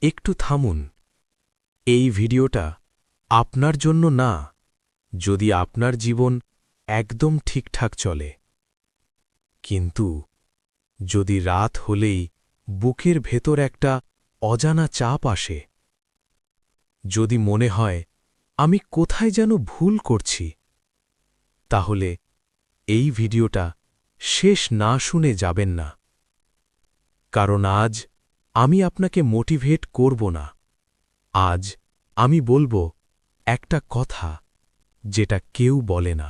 একটু থামুন। এই ভিডিওটা আপনার জন্য না, যদি আপনার জীবন একদম ঠিকঠাক চলে। কিন্তু যদি রাত হলেই বুকের ভেতর একটা অজানা চাপ আসে, যদি মনে হয় আমি কোথায় যেন ভুল করছি, তাহলে এই ভিডিওটা শেষ না শুনে যাবেন না। কারণ আজ আমি আপনাকে মোটিভেট করব না। আজ আমি বলবো একটা কথা যেটা কেউ বলে না,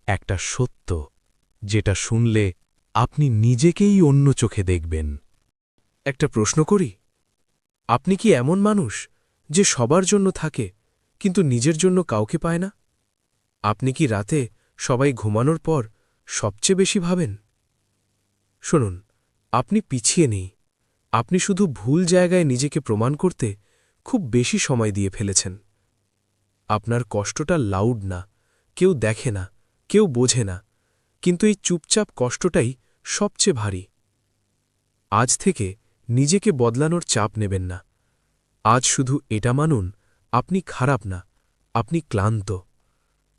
একটা সত্য যেটা শুনলে আপনি নিজেকেই অন্য চোখে দেখবেন। একটা প্রশ্ন করি, আপনি কি এমন মানুষ যে সবার জন্য থাকে কিন্তু নিজের জন্য কাউকে পায় না? আপনি কি রাতে সবাই ঘুমানোর পর সবচেয়ে বেশি ভাবেন? শুনুন, আপনি পিছিয়ে নেই, আপনি শুধু ভুল জায়গায় নিজেকে প্রমাণ করতে খুব বেশি সময় দিয়ে ফেলেছেন। আপনার কষ্টটা লাউড না, কেউ দেখে না, কেউ বোঝে না, কিন্তু এই চুপচাপ কষ্টটাই সবচেয়ে ভারী। আজ থেকে নিজেকে বদলানোর চাপ নেবেন না। আজ শুধু এটা মানুন, আপনি খারাপ না, আপনি ক্লান্ত।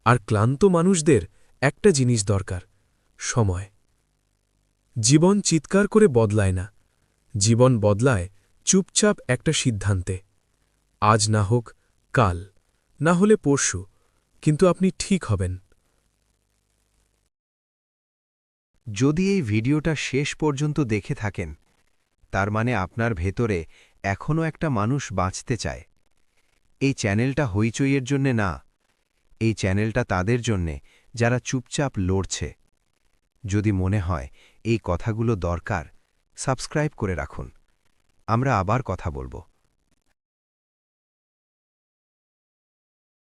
আর ক্লান্ত মানুষদের একটা জিনিস দরকার, সময়। জীবন চিৎকার করে বদলায় না, জীবন বদলায় চুপচাপ একটা সিদ্ধান্তে। আজ না হোক কাল, না হলে পরশু, কিন্তু আপনি ঠিক হবেন। যদি এই ভিডিওটা শেষ পর্যন্ত দেখে থাকেন, তার মানে আপনার ভেতরে এখনও একটা মানুষ বাঁচতে চায়। এই চ্যানেলটা হইচইয়ের জন্যে না, এই চ্যানেলটা তাদের জন্যে যারা চুপচাপ লড়ছে। যদি মনে হয় এই কথাগুলো দরকার, সাবস্ক্রাইব করে রাখুন। আমরা আবার কথা বলবো।